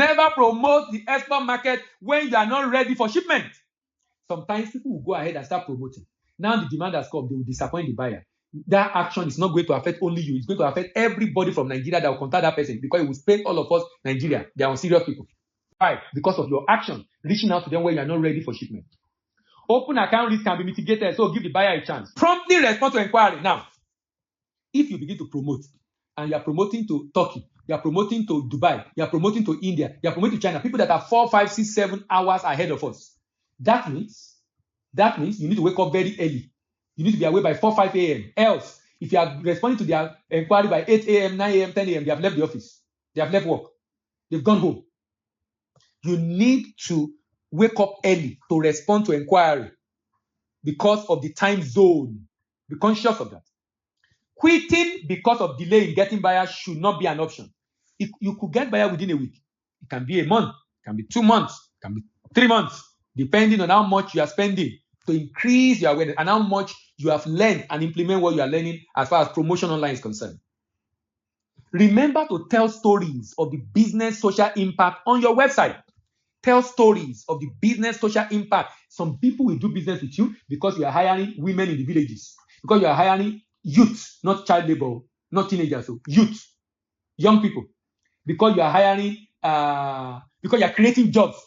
Never promote the export market when you are not ready for shipment. Sometimes people will go ahead and start promoting. Now the demand has come, they will disappoint the buyer. That action is not going to affect only you, it's going to affect everybody from Nigeria that will contact that person, because it will spend all of us, Nigeria. They are unserious people. Why? Because of your action, reaching out to them when you are not ready for shipment. Open account risk can be mitigated, so give the buyer a chance. Promptly respond to inquiry. Now, if you begin to promote, and you are promoting to Turkey, you are promoting to Dubai, you are promoting to India, you are promoting to China, people that are 4, 5, 6, 7 hours ahead of us. That means you need to wake up very early. You need to be awake by 4, 5 a.m. Else, if you are responding to their inquiry by 8 a.m., 9 a.m., 10 a.m., they have left the office. They have left work. They've gone home. You need to wake up early to respond to inquiry because of the time zone. Be conscious of that. Quitting because of delay in getting buyers should not be an option. If you could get buyer within a week, it can be a month, it can be 2 months, it can be 3 months, depending on how much you are spending to increase your awareness and how much you have learned and implement what you are learning as far as promotion online is concerned. Remember to tell stories of the business social impact on your website. Tell stories of the business social impact. Some people will do business with you because you are hiring women in the villages, because you are hiring youth, not child labor, not teenagers, so youth, young people, because you are hiring, because you are creating jobs.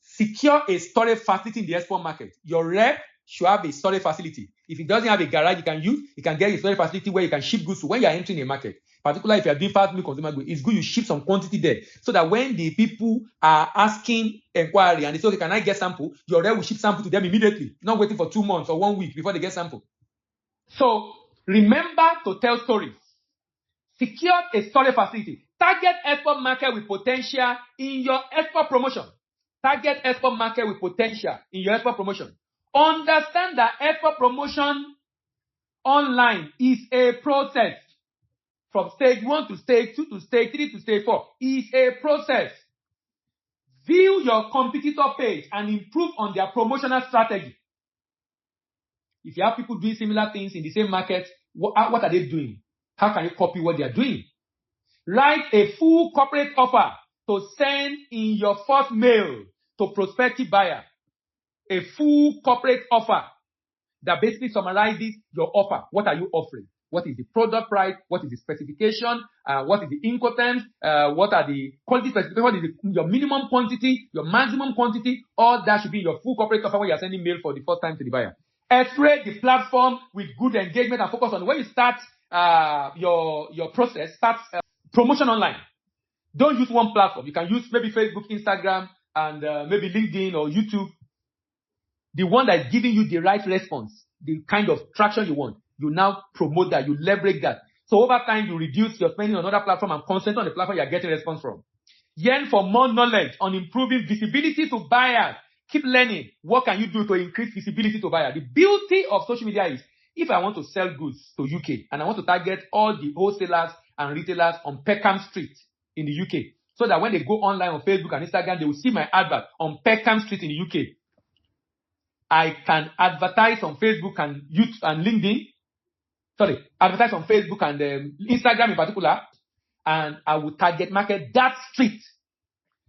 Secure a storage facility in the export market. Your rep should have a storage facility. If it doesn't have a garage you can use, you can get a storage facility where you can ship goods to when you are entering a market. Particularly if you are doing fast moving consumer goods, it's good you ship some quantity there so that when the people are asking inquiry and they say, okay, can I get sample? Your rep will ship sample to them immediately, not waiting for 2 months or 1 week before they get sample. So remember to tell stories. Secure a storage facility. Target export market with potential in your export promotion. Target export market with potential in your export promotion. Understand that export promotion online is a process. From stage 1 to stage 2 to stage 3 to stage 4 is a process. View your competitor page and improve on their promotional strategy. If you have people doing similar things in the same market, what are they doing? How can you copy what they are doing? Write a full corporate offer to send in your first mail to prospective buyer. A full corporate offer that basically summarizes your offer. What are you offering? What is the product price? What is the specification? What is the Incoterms? What are the quality specifications? What is your minimum quantity? Your maximum quantity? All that should be your full corporate offer when you are sending mail for the first time to the buyer. X-ray the platform with good engagement and focus on when you start your process. Start promotion online. Don't use one platform. You can use maybe Facebook, Instagram, and maybe LinkedIn or YouTube. The one that is giving you the right response, the kind of traction you want, you now promote that, you leverage that. So over time, you reduce your spending on another platform and concentrate on the platform you are getting response from. Yearn for more knowledge on improving visibility to buyers. Keep learning. What can you do to increase visibility to buyers? The beauty of social media is, if I want to sell goods to UK and I want to target all the wholesalers and retailers on Peckham Street in the UK, so that when they go online on Facebook and Instagram, they will see my advert on Peckham Street in the UK. I can advertise on Facebook and YouTube and LinkedIn. Advertise on Facebook and Instagram in particular, and I will target market that street.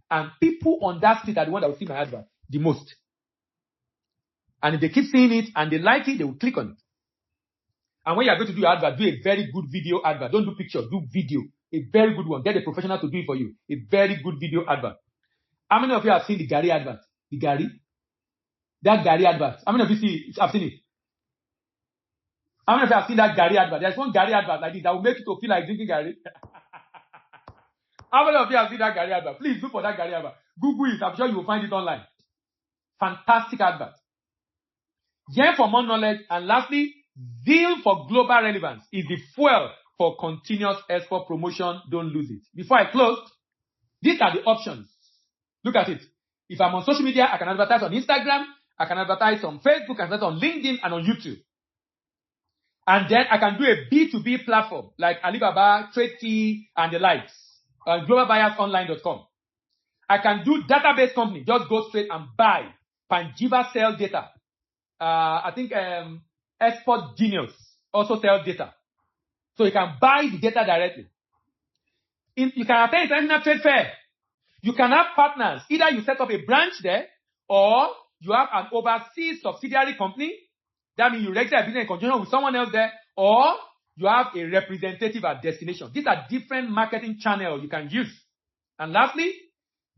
And people on that street are the ones that will see my advert the most. And if they keep seeing it and they like it, they will click on it. And when you are going to do your advert, do a very good video advert. Don't do picture, do video. A very good one. Get a professional to do it for you. A very good video advert. How many of you have seen the Gary advert? The Gary? That Gary advert. How many of you have seen it? How many of you have seen that Gary advert? There's one Gary advert like this that will make you to feel like drinking Gary. How many of you have seen that Gary advert? Please look for that Gary advert. Google it. I'm sure you will find it online. Fantastic advert. Yearn for more knowledge. And lastly, zeal for global relevance is the fuel for continuous export promotion. Don't lose it. Before I close, these are the options. Look at it. If I'm on social media, I can advertise on Instagram, I can advertise on Facebook, I can advertise on LinkedIn and on YouTube. And then I can do a B2B platform like Alibaba, TradeKey, and the likes. GlobalBuyersOnline.com. I can do database company. Just go straight and buy. Panjiva sell data. I think Export Genius also sell data. So you can buy the data directly. You can attend international trade fair. You can have partners. Either you set up a branch there, or you have an overseas subsidiary company. That means you register a business in conjunction with someone else there, or you have a representative at destination. These are different marketing channels you can use. And lastly,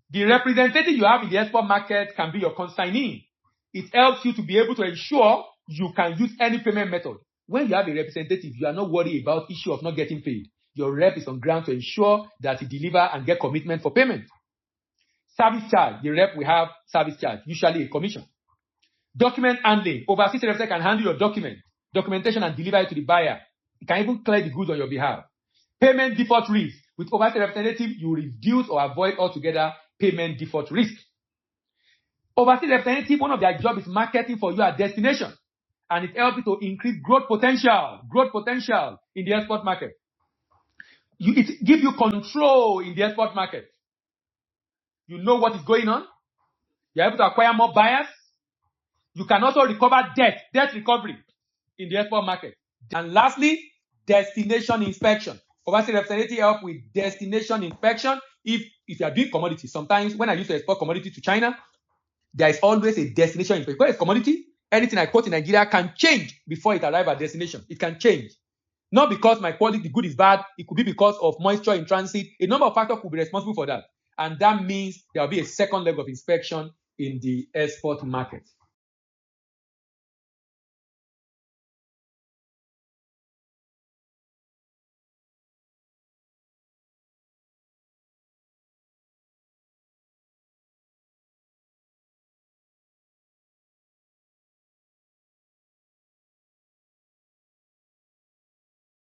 the representative you have in the export market can be your consignee. It helps you to be able to ensure you can use any payment method. When you have a representative, you are not worried about issue of not getting paid. Your rep is on ground to ensure that he deliver and get commitment for payment. Service charge, the rep will have service charge, usually a commission. Document handling, overseas representative can handle your documentation and deliver it to the buyer. It can even clear the goods on your behalf. Payment default risk, with overseas representative, you reduce or avoid altogether payment default risk. Overseas representative, one of their job is marketing for you at destination, and it helps you to increase growth potential in the export market. It gives you control in the export market. You know what is going on. You're able to acquire more buyers. You can also recover debt recovery in the export market. And lastly, destination inspection. Overseas representative help with destination inspection. If you are doing commodities, sometimes when I used to export commodity to China, there is always a destination inspection. Because it's commodity, anything I quote in Nigeria can change before it arrives at destination. It can change. Not because my quality, the good is bad. It could be because of moisture in transit. A number of factors could be responsible for that. And that means there will be a second leg of inspection in the export market.